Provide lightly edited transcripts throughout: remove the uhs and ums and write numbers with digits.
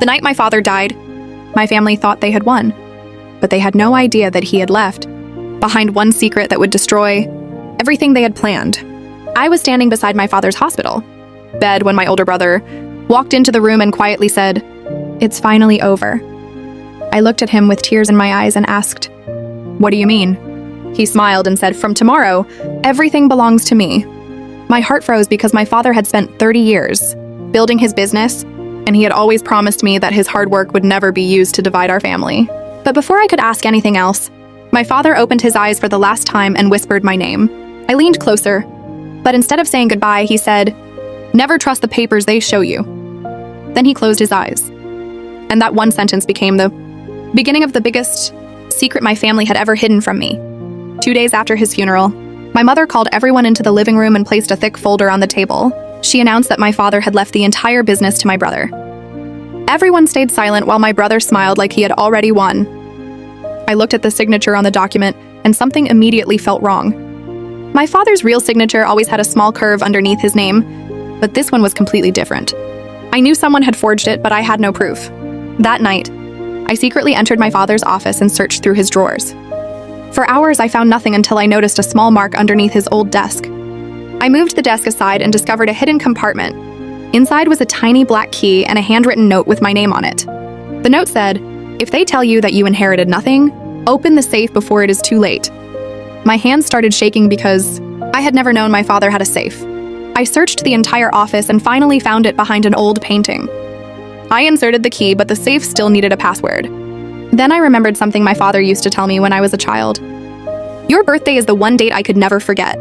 The night my father died, my family thought they had won, but they had no idea that he had left behind one secret that would destroy everything they had planned. I was standing beside my father's hospital bed when my older brother walked into the room and quietly said, "It's finally over." I looked at him with tears in my eyes and asked, "What do you mean?" He smiled and said, "From tomorrow, everything belongs to me." My heart froze because my father had spent 30 years building his business, and he had always promised me that his hard work would never be used to divide our family. But before I could ask anything else, my father opened his eyes for the last time and whispered my name. I leaned closer, but instead of saying goodbye, he said, "Never trust the papers they show you." Then he closed his eyes. And that one sentence became the beginning of the biggest secret my family had ever hidden from me. 2 days after his funeral, my mother called everyone into the living room and placed a thick folder on the table. She announced that my father had left the entire business to my brother. Everyone stayed silent while my brother smiled like he had already won. I looked at the signature on the document, and something immediately felt wrong. My father's real signature always had a small curve underneath his name, but this one was completely different. I knew someone had forged it, but I had no proof. That night, I secretly entered my father's office and searched through his drawers. For hours, I found nothing until I noticed a small mark underneath his old desk. I moved the desk aside and discovered a hidden compartment. Inside was a tiny black key and a handwritten note with my name on it. The note said, "If they tell you that you inherited nothing, open the safe before it is too late." My hands started shaking because I had never known my father had a safe. I searched the entire office and finally found it behind an old painting. I inserted the key, but the safe still needed a password. Then I remembered something my father used to tell me when I was a child. "Your birthday is the one date I could never forget."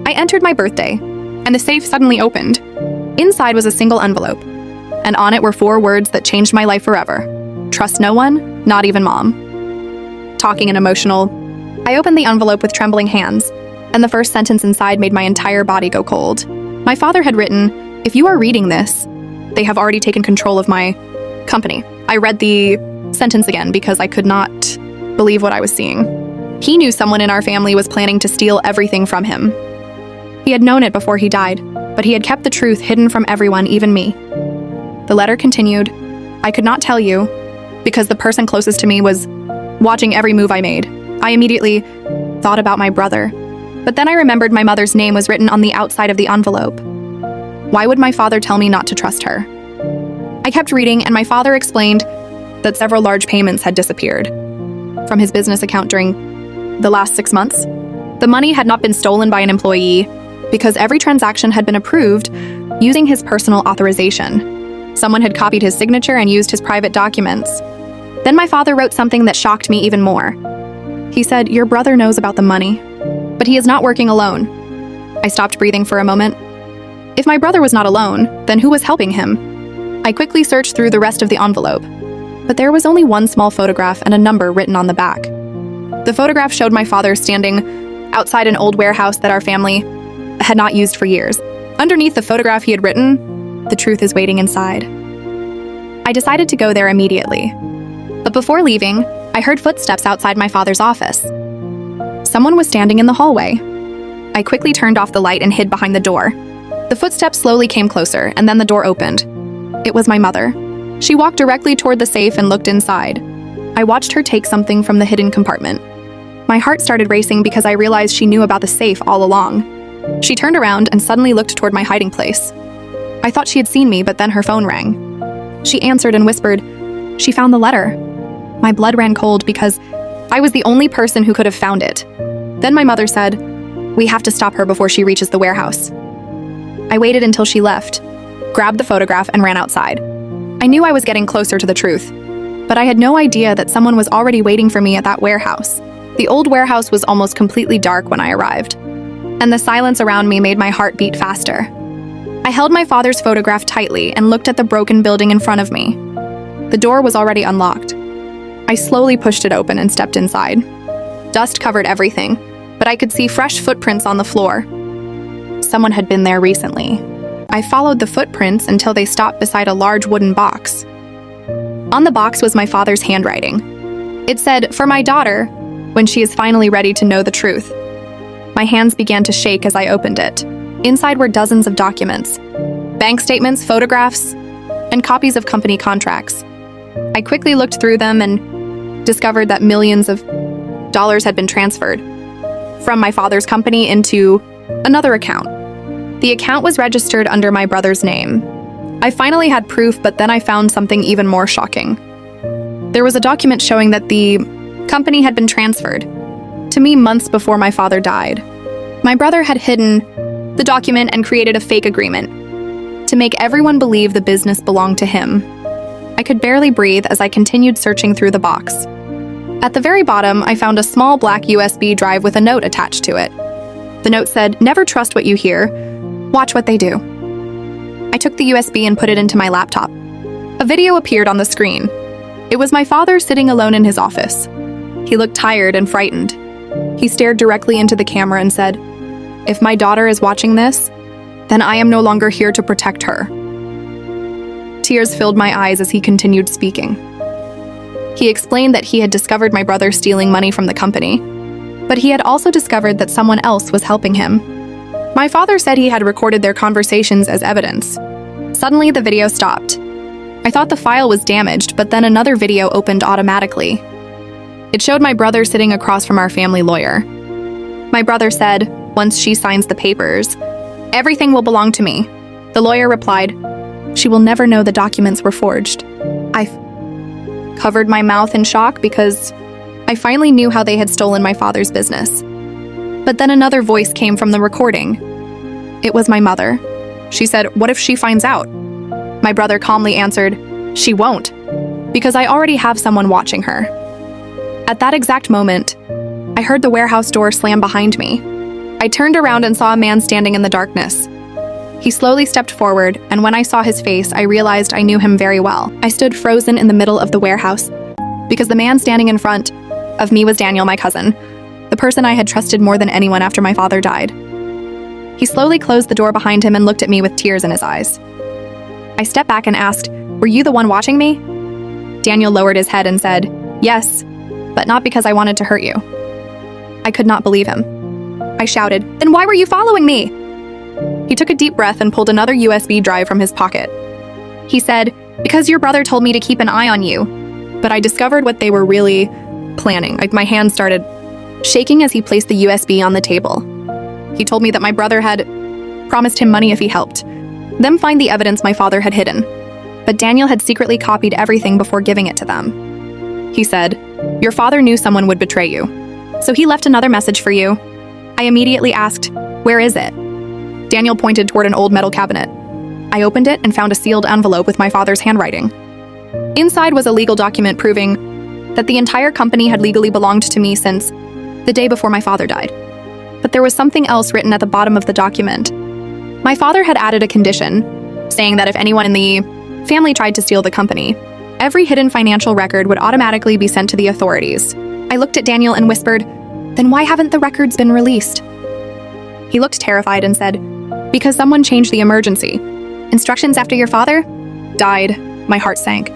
I entered my birthday, and the safe suddenly opened. Inside was a single envelope, and on it were 4 words that changed my life forever. "Trust no one, not even mom." Talking and emotional, I opened the envelope with trembling hands, and the first sentence inside made my entire body go cold. My father had written, "If you are reading this, they have already taken control of my company." I read the sentence again because I could not believe what I was seeing. He knew someone in our family was planning to steal everything from him. He had known it before he died, but he had kept the truth hidden from everyone, even me. The letter continued, "I could not tell you because the person closest to me was watching every move I made." I immediately thought about my brother, but then I remembered my mother's name was written on the outside of the envelope. Why would my father tell me not to trust her? I kept reading, and my father explained that several large payments had disappeared from his business account during the last 6 months. The money had not been stolen by an employee because every transaction had been approved using his personal authorization. Someone had copied his signature and used his private documents. Then my father wrote something that shocked me even more. He said, "Your brother knows about the money, but he is not working alone." I stopped breathing for a moment. If my brother was not alone, then who was helping him? I quickly searched through the rest of the envelope, but there was only one small photograph and a number written on the back. The photograph showed my father standing outside an old warehouse that our family had not used for years. Underneath the photograph he had written, "The truth is waiting inside." I decided to go there immediately. But before leaving, I heard footsteps outside my father's office. Someone was standing in the hallway. I quickly turned off the light and hid behind the door. The footsteps slowly came closer, and then the door opened. It was my mother. She walked directly toward the safe and looked inside. I watched her take something from the hidden compartment. My heart started racing because I realized she knew about the safe all along. She turned around and suddenly looked toward my hiding place. I thought she had seen me, but then her phone rang. She answered and whispered, "She found the letter." My blood ran cold because I was the only person who could have found it. Then my mother said, "We have to stop her before she reaches the warehouse." I waited until she left, grabbed the photograph, and ran outside. I knew I was getting closer to the truth, but I had no idea that someone was already waiting for me at that warehouse. The old warehouse was almost completely dark when I arrived, and the silence around me made my heart beat faster. I held my father's photograph tightly and looked at the broken building in front of me. The door was already unlocked. I slowly pushed it open and stepped inside. Dust covered everything, but I could see fresh footprints on the floor. Someone had been there recently. I followed the footprints until they stopped beside a large wooden box. On the box was my father's handwriting. It said, "For my daughter, when she is finally ready to know the truth." My hands began to shake as I opened it. Inside were dozens of documents, bank statements, photographs, and copies of company contracts. I quickly looked through them and discovered that millions of dollars had been transferred from my father's company into another account. The account was registered under my brother's name. I finally had proof, but then I found something even more shocking. There was a document showing that the company had been transferred to me months before my father died. My brother had hidden the document and created a fake agreement to make everyone believe the business belonged to him. I could barely breathe as I continued searching through the box. At the very bottom, I found a small black USB drive with a note attached to it. The note said, "Never trust what you hear. Watch what they do." I took the USB and put it into my laptop. A video appeared on the screen. It was my father sitting alone in his office. He looked tired and frightened. He stared directly into the camera and said, "If my daughter is watching this, then I am no longer here to protect her." Tears filled my eyes as he continued speaking. He explained that he had discovered my brother stealing money from the company, but he had also discovered that someone else was helping him. My father said he had recorded their conversations as evidence. Suddenly, the video stopped. I thought the file was damaged, but then another video opened automatically. It showed my brother sitting across from our family lawyer. My brother said, "Once she signs the papers, everything will belong to me." The lawyer replied, "She will never know the documents were forged." I covered my mouth in shock because I finally knew how they had stolen my father's business. But then another voice came from the recording. It was my mother. She said, "What if she finds out?" My brother calmly answered, "She won't, because I already have someone watching her." At that exact moment, I heard the warehouse door slam behind me. I turned around and saw a man standing in the darkness. He slowly stepped forward, and when I saw his face, I realized I knew him very well. I stood frozen in the middle of the warehouse, because the man standing in front of me was Daniel, my cousin, the person I had trusted more than anyone after my father died. He slowly closed the door behind him and looked at me with tears in his eyes. I stepped back and asked, "Were you the one watching me?" Daniel lowered his head and said, "Yes, but not because I wanted to hurt you." I could not believe him. I shouted, "Then why were you following me?" He took a deep breath and pulled another USB drive from his pocket. He said, "Because your brother told me to keep an eye on you." But I discovered what they were really planning. My hand started shaking as he placed the USB on the table. He told me that my brother had promised him money if he helped them find the evidence my father had hidden. But Daniel had secretly copied everything before giving it to them. He said, "Your father knew someone would betray you, so he left another message for you." I immediately asked, "Where is it?" Daniel pointed toward an old metal cabinet. I opened it and found a sealed envelope with my father's handwriting. Inside was a legal document proving that the entire company had legally belonged to me since the day before my father died. But there was something else written at the bottom of the document. My father had added a condition, saying that if anyone in the family tried to steal the company, every hidden financial record would automatically be sent to the authorities. I looked at Daniel and whispered, "Then why haven't the records been released?" He looked terrified and said, "Because someone changed the emergency. Instructions after your father died." My heart sank.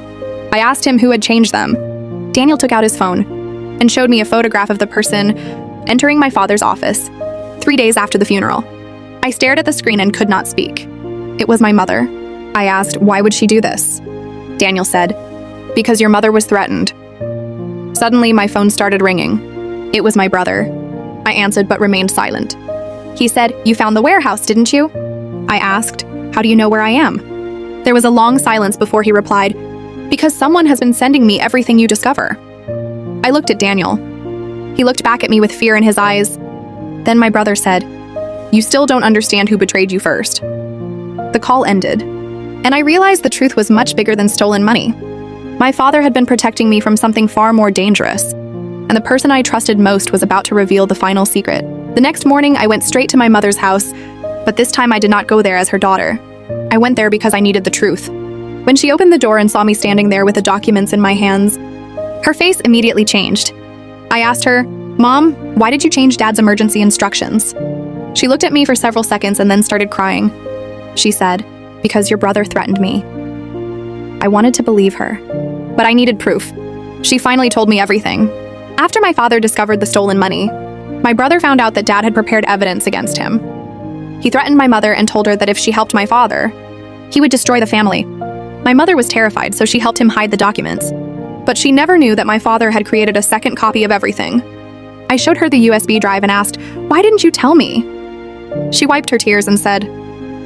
I asked him who had changed them. Daniel took out his phone and showed me a photograph of the person entering my father's office 3 days after the funeral. I stared at the screen and could not speak. It was my mother. I asked, "Why would she do this?" Daniel said, "Because your mother was threatened." Suddenly, my phone started ringing. It was my brother. I answered but remained silent. He said, "You found the warehouse, didn't you?" I asked, "How do you know where I am?" There was a long silence before he replied, "Because someone has been sending me everything you discover." I looked at Daniel. He looked back at me with fear in his eyes. Then my brother said, "You still don't understand who betrayed you first." The call ended, and I realized the truth was much bigger than stolen money. My father had been protecting me from something far more dangerous, and the person I trusted most was about to reveal the final secret. The next morning, I went straight to my mother's house, but this time I did not go there as her daughter. I went there because I needed the truth. When she opened the door and saw me standing there with the documents in my hands, her face immediately changed. I asked her, "Mom, why did you change Dad's emergency instructions?" She looked at me for several seconds and then started crying. She said, "Because your brother threatened me." I wanted to believe her, but I needed proof. She finally told me everything. After my father discovered the stolen money, my brother found out that Dad had prepared evidence against him. He threatened my mother and told her that if she helped my father, he would destroy the family. My mother was terrified, so she helped him hide the documents. But she never knew that my father had created a second copy of everything. I showed her the USB drive and asked, "Why didn't you tell me?" She wiped her tears and said,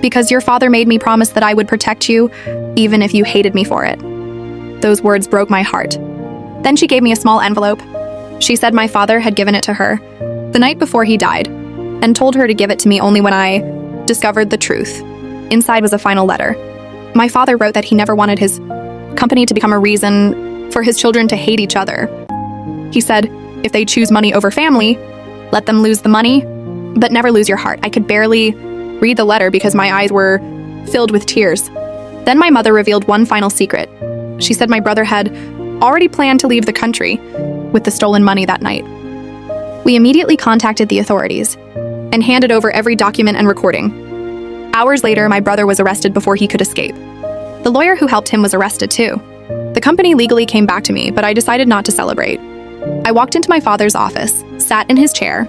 "Because your father made me promise that I would protect you, even if you hated me for it." Those words broke my heart. Then she gave me a small envelope. She said my father had given it to her the night before he died, and told her to give it to me only when I discovered the truth. Inside was a final letter. My father wrote that he never wanted his company to become a reason for his children to hate each other. He said, if they choose money over family, let them lose the money, but never lose your heart. I could barely read the letter because my eyes were filled with tears. Then my mother revealed one final secret. She said my brother had already planned to leave the country with the stolen money that night. We immediately contacted the authorities and handed over every document and recording. Hours later, my brother was arrested before he could escape. The lawyer who helped him was arrested too. The company legally came back to me, but I decided not to celebrate. I walked into my father's office, sat in his chair,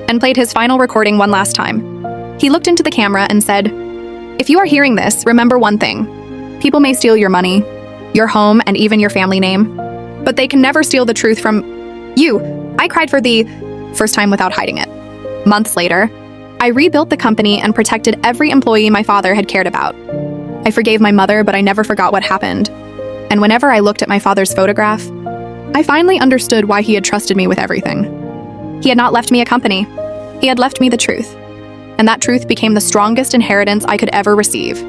and played his final recording one last time. He looked into the camera and said, "If you are hearing this, remember one thing. People may steal your money, your home, and even your family name, but they can never steal the truth from you." I cried for the first time without hiding it. Months later, I rebuilt the company and protected every employee my father had cared about. I forgave my mother, but I never forgot what happened. And whenever I looked at my father's photograph, I finally understood why he had trusted me with everything. He had not left me a company. He had left me the truth. And that truth became the strongest inheritance I could ever receive.